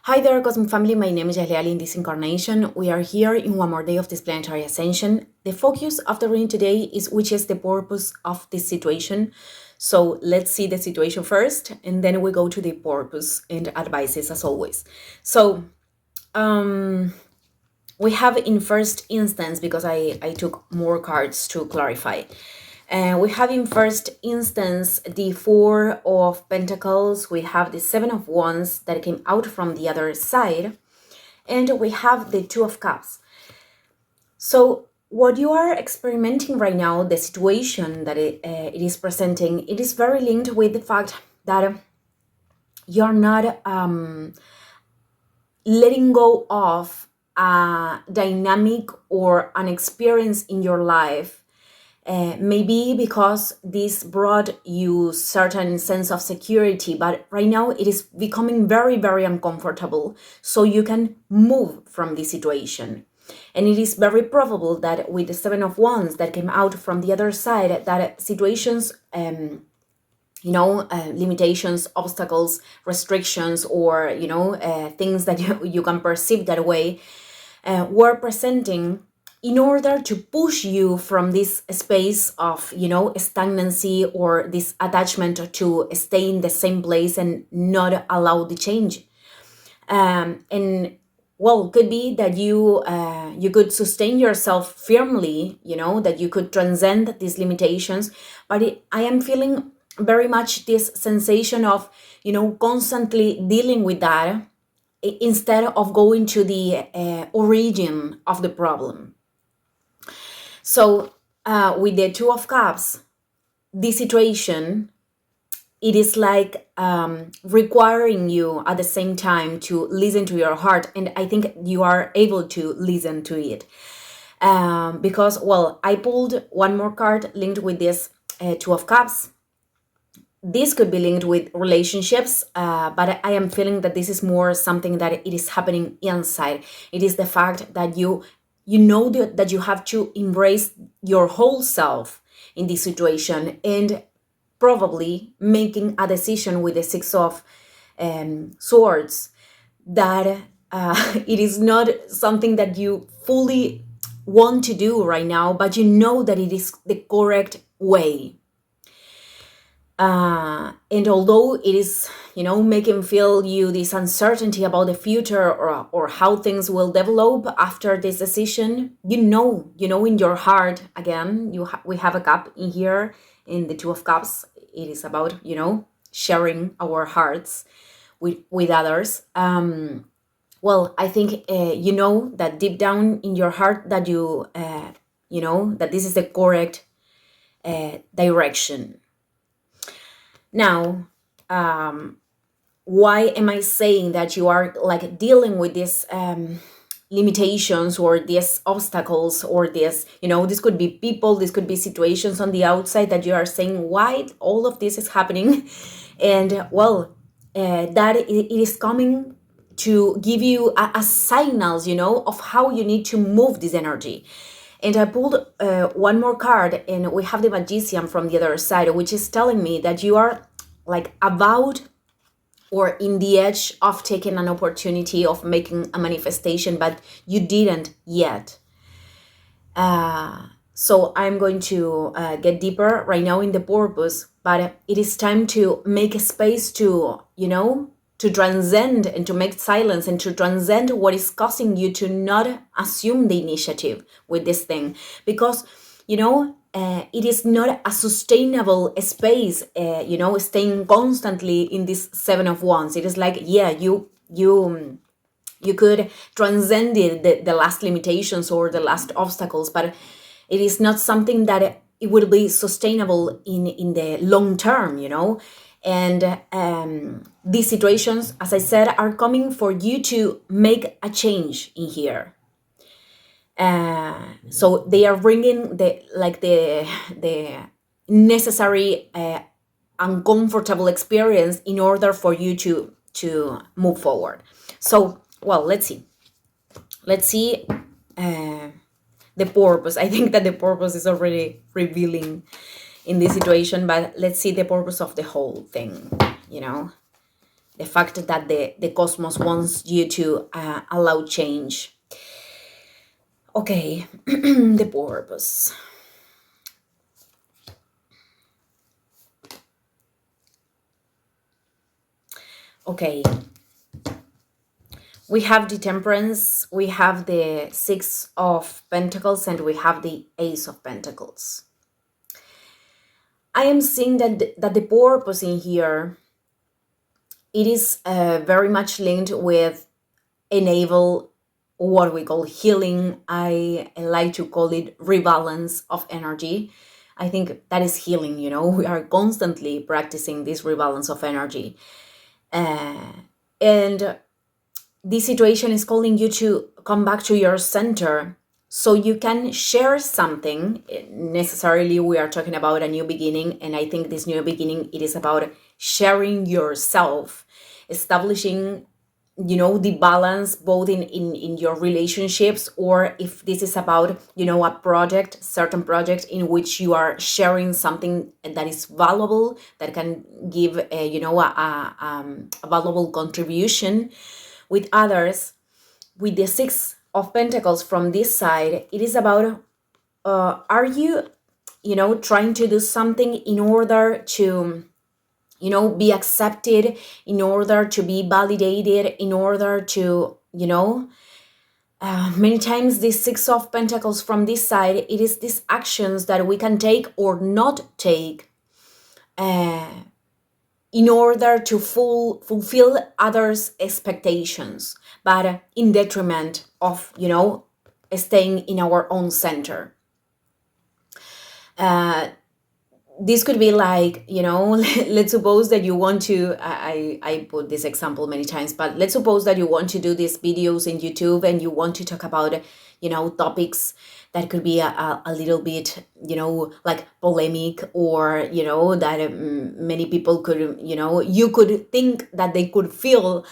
Hi there, Cosmic Family. My name is Yahliali. In this incarnation, we are here in one more day of this planetary ascension. The focus of the reading today is which is the purpose of this situation. So let's see the situation first, and then we go to the purpose and advices as always. So we have in first instance, because I took more cards to clarify. We have in first instance the Four of Pentacles, we have the Seven of Wands that came out from the other side, and we have the Two of Cups. So what you are experimenting right now, the situation that it is presenting, it is very linked with the fact that you're not letting go of a dynamic or an experience in your life. Maybe because this brought you certain sense of security, but right now it is becoming very, very uncomfortable. So you can move from this situation. And it is very probable that with the Seven of Wands that came out from the other side, that situations, limitations, obstacles, restrictions, or, things that you can perceive that way, were presenting in order to push you from this space of, stagnancy or this attachment to stay in the same place and not allow the change. And well, could be that you could sustain yourself firmly, that you could transcend these limitations. But I am feeling very much this sensation of, constantly dealing with that instead of going to the origin of the problem. So with the Two of Cups, this situation, it is like requiring you at the same time to listen to your heart. And I think you are able to listen to it. Because, well, I pulled one more card linked with this Two of Cups. This could be linked with relationships, but I am feeling that this is more something that it is happening inside. It is the fact that you know that you have to embrace your whole self in this situation, and probably making a decision with the Six of Swords that it is not something that you fully want to do right now, but you know that it is the correct way. And although it is, making feel you this uncertainty about the future or how things will develop after this decision, in your heart, again, we have a cup in here in the Two of Cups. It is about, sharing our hearts with others. Well, I think, that deep down in your heart that that this is the correct direction. Now, why am I saying that you are like dealing with these limitations or these obstacles or this could be people, this could be situations on the outside that you are saying why all of this is happening? And well, that it is coming to give you a signals, of how you need to move this energy. And I pulled one more card, and we have the Magician from the other side, which is telling me that you are like about or in the edge of taking an opportunity of making a manifestation, but you didn't yet. So I'm going to get deeper right now in the purpose, but it is time to make a space to, to transcend and to make silence and to transcend what is causing you to not assume the initiative with this thing. Because, it is not a sustainable space, staying constantly in this Seven of Wands. It is like, yeah, you could transcend the last limitations or the last obstacles, but it is not something that it will be sustainable in the long term, And these situations, as I said, are coming for you to make a change in here. So they are bringing the necessary uncomfortable experience in order for you to move forward. So, well, let's see the purpose. I think that the purpose is already revealing in this situation, but let's see the purpose of the whole thing. the fact that the cosmos wants you to allow change. Okay, the purpose. Okay, we have the Temperance, we have the Six of Pentacles, and we have the Ace of Pentacles. I am seeing that the purpose in here, it is very much linked with enable what we call healing. I like to call it rebalance of energy. I think that is healing, you know. We are constantly practicing this rebalance of energy. And this situation is calling you to come back to your center so you can share something. Necessarily, we are talking about a new beginning, and I think this new beginning, it is about sharing yourself, establishing, you know, the balance both in your relationships, or if this is about, you know, a project, certain project in which you are sharing something that is valuable, that can give a, you know, a valuable contribution with others. With the Six of Pentacles from this side, it is about are you, you know, trying to do something in order to, you know, be accepted, in order to be validated, in order to, you know, many times this Six of Pentacles from this side, it is these actions that we can take or not take in order to fulfill others' expectations, but in detriment of, you know, staying in our own center. This could be like, you know, let's suppose that you want to, I put this example many times, but let's suppose that you want to do these videos in YouTube and you want to talk about, you know, topics that could be a little bit, you know, like polemic, or, you know, that many people could, you know, you could think that they could feel,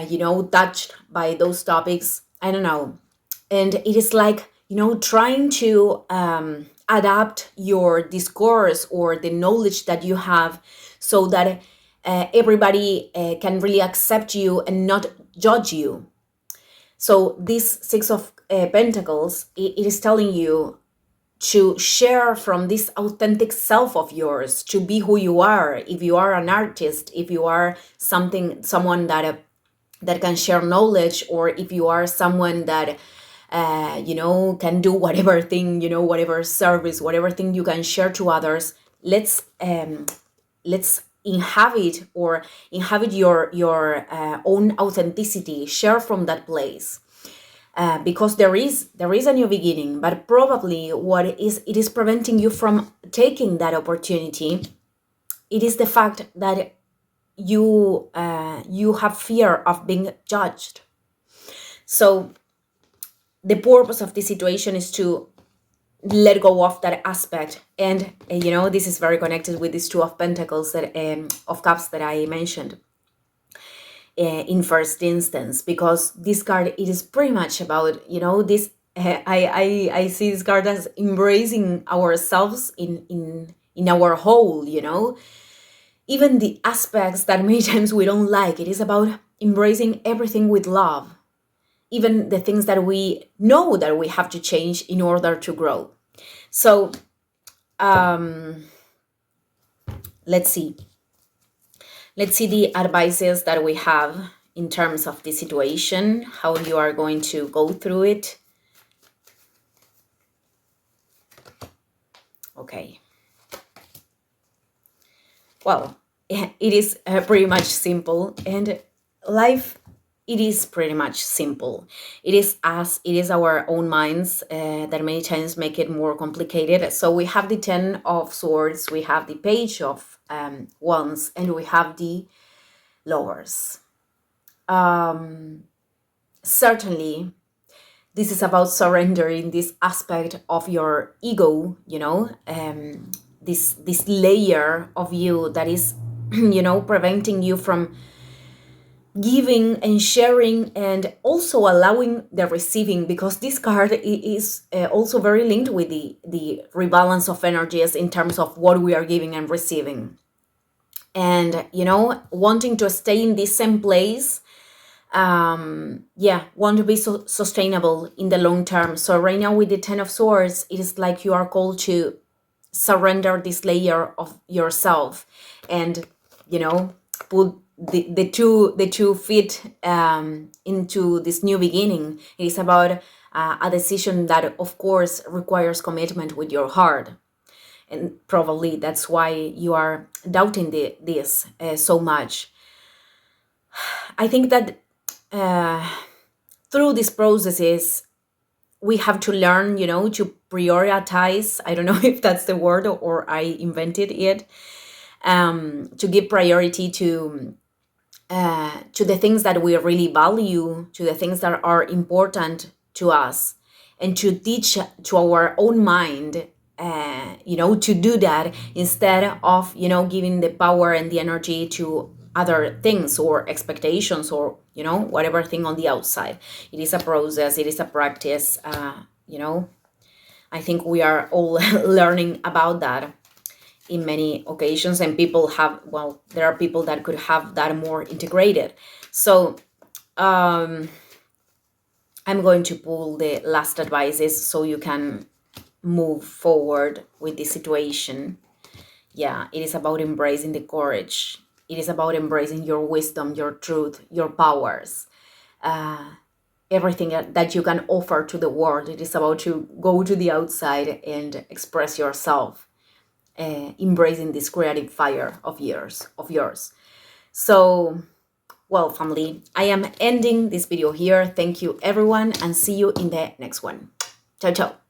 you know, touched by those topics. I don't know. And it is like, you know, trying to adapt your discourse or the knowledge that you have so that everybody can really accept you and not judge you. So this Six of Pentacles, it is telling you to share from this authentic self of yours, to be who you are. If you are an artist, if you are someone that can share knowledge, or if you are someone that you know, can do whatever thing, you know, whatever service, whatever thing you can share to others, let's inhabit your own authenticity, share from that place. Because there is a new beginning, but probably what it is preventing you from taking that opportunity, it is the fact that you have fear of being judged. So the purpose of this situation is to let go of that aspect. And you know, this is very connected with this Two of Pentacles, that of Cups that I mentioned in first instance, because this card, it is pretty much about, you know, this I see this card as embracing ourselves in our whole, you know, even the aspects that many times we don't like. It is about embracing everything with love, even the things that we know that we have to change in order to grow. So let's see the advices that we have in terms of the situation, how you are going to go through it. Okay. Well, it is pretty much simple, and life, it is pretty much simple. It is our own minds that many times make it more complicated. So we have the Ten of Swords, we have the Page of Wands, and we have the Lovers. Certainly, this is about surrendering this aspect of your ego, you know, this layer of you that is, you know, preventing you from giving and sharing, and also allowing the receiving, because this card is also very linked with the rebalance of energies in terms of what we are giving and receiving. and wanting to stay in this same place, want to be sustainable in the long term. So right now with the 10 of Swords, it is like you are called to surrender this layer of yourself, and put the two feet into this new beginning. It is about a decision that of course requires commitment with your heart, and probably that's why you are doubting this so much. I think that through these processes we have to learn, to prioritize. I don't know if that's the word or I invented it. To give priority to the things that we really value, to the things that are important to us, and to teach to our own mind, to do that instead of, giving the power and the energy to other things or expectations or, whatever thing on the outside. It is a process, it is a practice. I think we are all learning about that in many occasions, and there are people that could have that more integrated. So I'm going to pull the last advices so you can move forward with the situation. Yeah, it is about embracing the courage. It is about embracing your wisdom, your truth, your powers, everything that you can offer to the world. It is about to go to the outside and express yourself, embracing this creative fire of yours. So, well, family, I am ending this video here. Thank you, everyone, and see you in the next one. Ciao, ciao.